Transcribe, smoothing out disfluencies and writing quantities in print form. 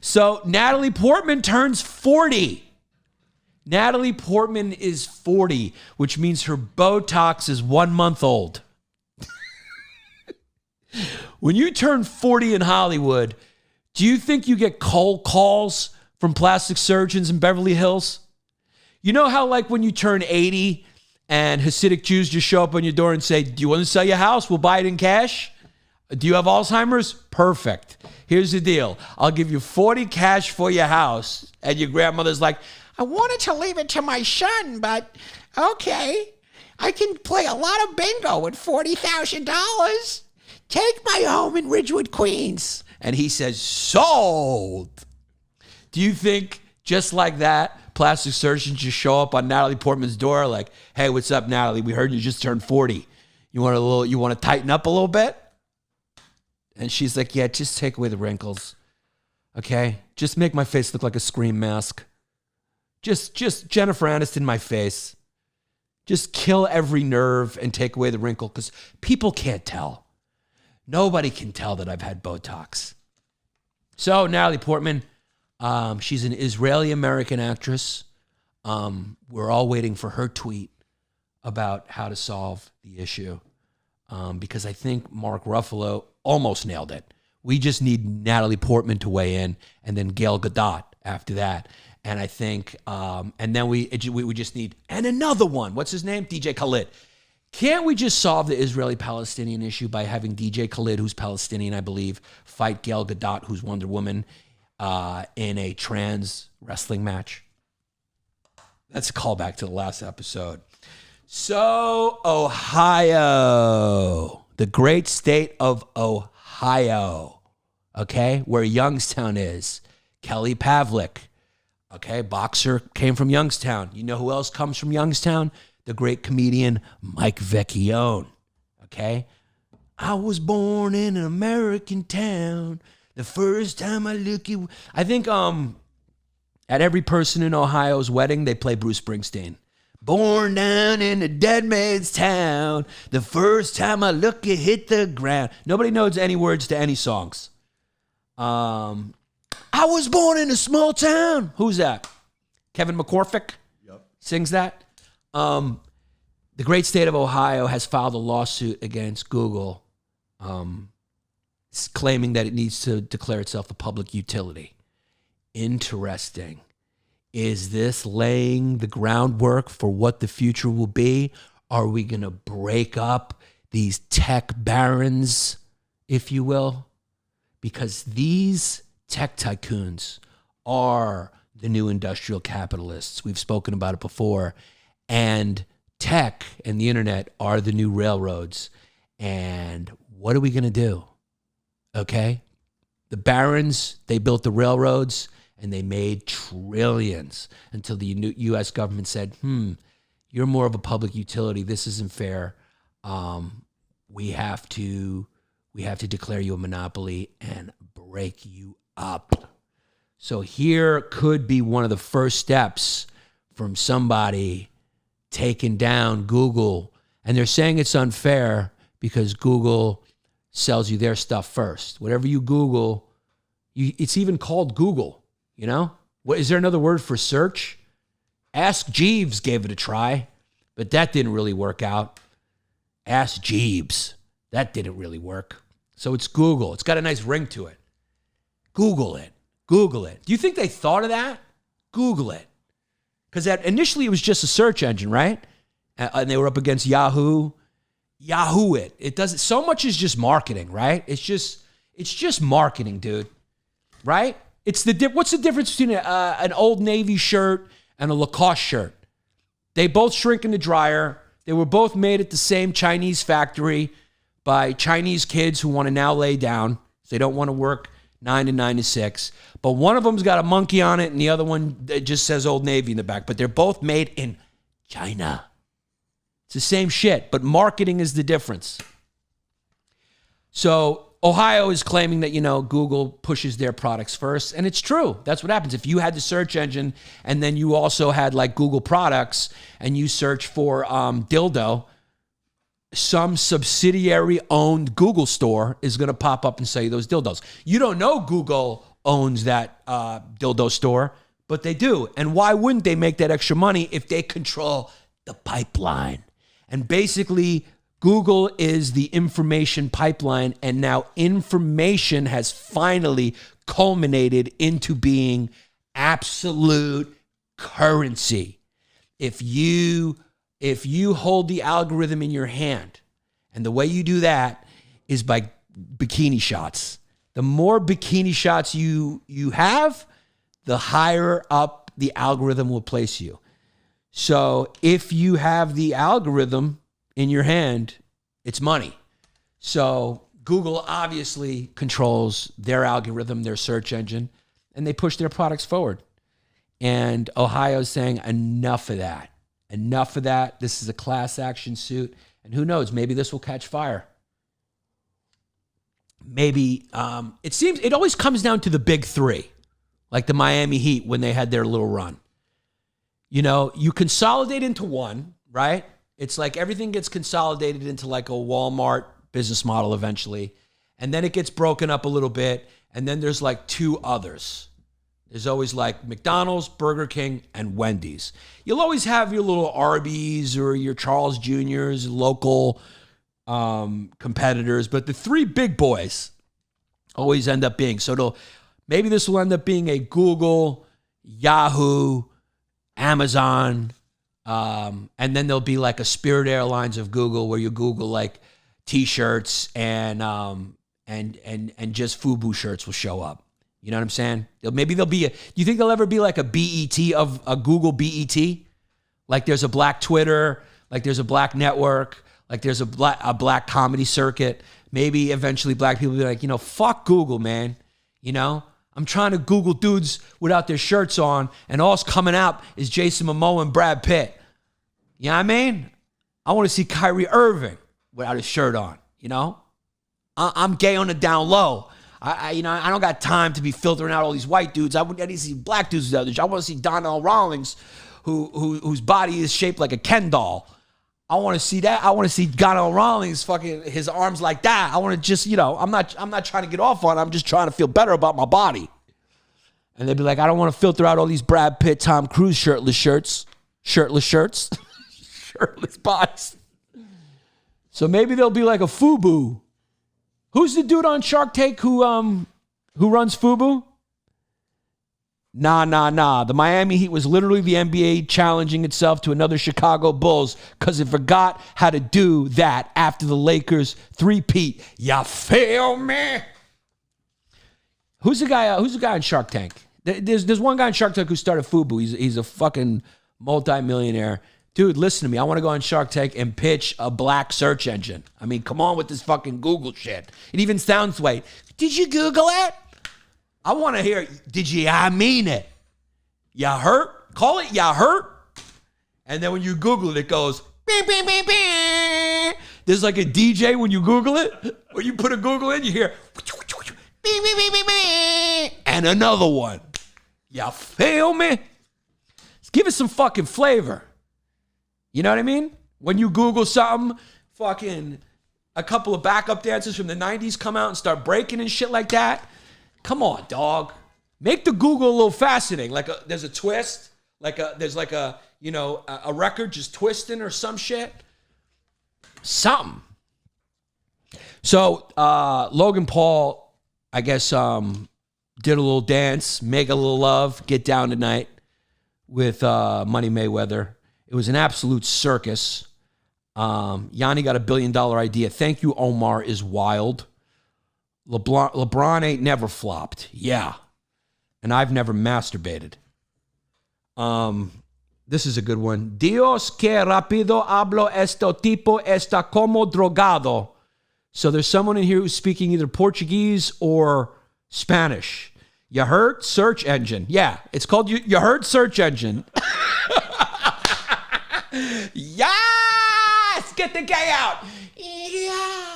So Natalie Portman turns 40. Natalie Portman is 40, which means her botox is 1 month old. When you turn 40 in Hollywood, do you think you get cold calls from plastic surgeons in Beverly Hills? You know how like when you turn 80 and Hasidic Jews just show up on your door and say, do you want to sell your house? We'll buy it in cash. Do you have Alzheimer's? Perfect. Here's the deal. I'll give you 40 cash for your house. And your grandmother's like, I wanted to leave it to my son, but okay. I can play a lot of bingo with $40,000. Take my home in Ridgewood, Queens. And he says, sold. Do you think just like that, plastic surgeons just show up on Natalie Portman's door like, hey, what's up, Natalie? We heard you just turned 40. You want to tighten up a little bit? And she's like, yeah, just take away the wrinkles. Okay? Just make my face look like a Scream mask. Just Jennifer Aniston my face. Just kill every nerve and take away the wrinkle because people can't tell. Nobody can tell that I've had Botox. So Natalie Portman, she's an Israeli-American actress. We're all waiting for her tweet about how to solve the issue because I think Mark Ruffalo almost nailed it. We just need Natalie Portman to weigh in and then Gail Gadot after that. And I think, and then we just need, and another one. What's his name? DJ Khaled. Can't we just solve the Israeli-Palestinian issue by having DJ Khaled, who's Palestinian, I believe, fight Gail Gadot, who's Wonder Woman, in a trans wrestling match? That's a callback to the last episode. So, Ohio, the great state of Ohio, okay, where Youngstown is. Kelly Pavlik, okay, boxer, came from Youngstown. You know who else comes from Youngstown? The great comedian Mike Vecchione, okay? I was born in an American town. The first time I look at... I think at every person in Ohio's wedding, they play Bruce Springsteen. Born down in a dead man's town. The first time I look, it hit the ground. Nobody knows any words to any songs. I was born in a small town. Who's that? Kevin McCormick? Yep. Sings that? The great state of Ohio has filed a lawsuit against Google claiming that it needs to declare itself a public utility. Interesting. Is this laying the groundwork for what the future will be? Are we going to break up these tech barons, if you will? Because these tech tycoons are the new industrial capitalists. We've spoken about it before. And tech and the internet are the new railroads. And what are we going to do? Okay? The barons, they built the railroads and they made trillions until the U.S. government said, you're more of a public utility. This isn't fair. We have to declare you a monopoly and break you up. So here could be one of the first steps from somebody taking down Google. And they're saying it's unfair because Google sells you their stuff first. Whatever you Google, it's even called Google, you know? What, is there another word for search? Ask Jeeves gave it a try, but that didn't really work out. Ask Jeeves. That didn't really work. So it's Google. It's got a nice ring to it. Google it. Google it. Do you think they thought of that? Google it. Because initially it was just a search engine, right? And they were up against Yahoo. Yahoo it. It doesn't. So much is just marketing, right? It's just marketing, dude. Right? What's the difference between an Old Navy shirt and a Lacoste shirt? They both shrink in the dryer. They were both made at the same Chinese factory by Chinese kids who want to now lay down. They don't want to work 9 to 9 to 6. But one of them's got a monkey on it and the other one just says Old Navy in the back. But they're both made in China. It's the same shit, but marketing is the difference. So Ohio is claiming that, Google pushes their products first. And it's true. That's what happens. If you had the search engine and then you also had like Google products and you search for dildo, some subsidiary owned Google store is going to pop up and sell you those dildos. You don't know Google owns that dildo store, but they do. And why wouldn't they make that extra money if they control the pipeline? And basically, Google is the information pipeline, and now information has finally culminated into being absolute currency. If you hold the algorithm in your hand, and the way you do that is by bikini shots. The more bikini shots you have, the higher up the algorithm will place you. So if you have the algorithm in your hand, it's money. So Google obviously controls their algorithm, their search engine, and they push their products forward. And Ohio's saying, enough of that. Enough of that. This is a class action suit. And who knows, maybe this will catch fire. Maybe, it always comes down to the big three, like the Miami Heat when they had their little run. You know, you consolidate into one, right? It's like everything gets consolidated into like a Walmart business model eventually. And then it gets broken up a little bit. And then there's like two others. There's always like McDonald's, Burger King, and Wendy's. You'll always have your little Arby's or your Charles Jr.'s, local competitors. But the three big boys always end up being. So maybe this will end up being a Google, Yahoo, Amazon, and then there'll be like a Spirit Airlines of Google where you Google like T-shirts and just FUBU shirts will show up. You know what I'm saying? Maybe there'll be you think there'll ever be like a BET of a Google BET? Like there's a black Twitter, like there's a black network, like there's a black comedy circuit. Maybe eventually black people will be like, fuck Google, man. I'm trying to Google dudes without their shirts on, and all's coming out is Jason Momoa and Brad Pitt. You know what I mean? I want to see Kyrie Irving without his shirt on, I'm gay on the down low. I don't got time to be filtering out all these white dudes. I need to see black dudes without their shirt. I want to see Donnell Rawlings, whose body is shaped like a Ken doll. I want to see that. I want to see Donnell Rawlings fucking his arms like that. I want to just, I'm not trying to get off on it. I'm just trying to feel better about my body. And they'd be like, I don't want to filter out all these Brad Pitt, Tom Cruise shirtless shirts, shirtless bodies. So maybe there'll be like a FUBU. Who's the dude on Shark Tank who runs FUBU? Nah. The Miami Heat was literally the NBA challenging itself to another Chicago Bulls because it forgot how to do that after the Lakers three-peat. Ya feel me? Who's the guy on Shark Tank? There's one guy on Shark Tank who started FUBU. He's a fucking multi-millionaire. Dude, listen to me. I want to go on Shark Tank and pitch a black search engine. I mean, come on with this fucking Google shit. It even sounds like, did you Google it? I want to hear, I mean it. Ya hurt? Call it ya hurt. And then when you Google it, it goes, beep, beep, beep, beep. There's like a DJ when you Google it. When you put a Google in, you hear, beep, beep, beep, beep, beep. And another one. Ya feel me? Let's give it some fucking flavor. You know what I mean? When you Google something, fucking a couple of backup dancers from the 90s come out and start breaking and shit like that. Come on, dog. Make the Google a little fascinating. There's a twist. There's a record just twisting or some shit. Something. So Logan Paul, I guess, did a little dance, make a little love, get down tonight with Money Mayweather. It was an absolute circus. Yanni got $1 billion idea. Thank you, Omar is wild. LeBron ain't never flopped. Yeah. And I've never masturbated. This is a good one. Dios que rápido hablo esto tipo está como drogado. So there's someone in here who's speaking either Portuguese or Spanish. You heard? Search engine. Yeah, it's called you heard search engine. Yes! Get the gay out. Yeah.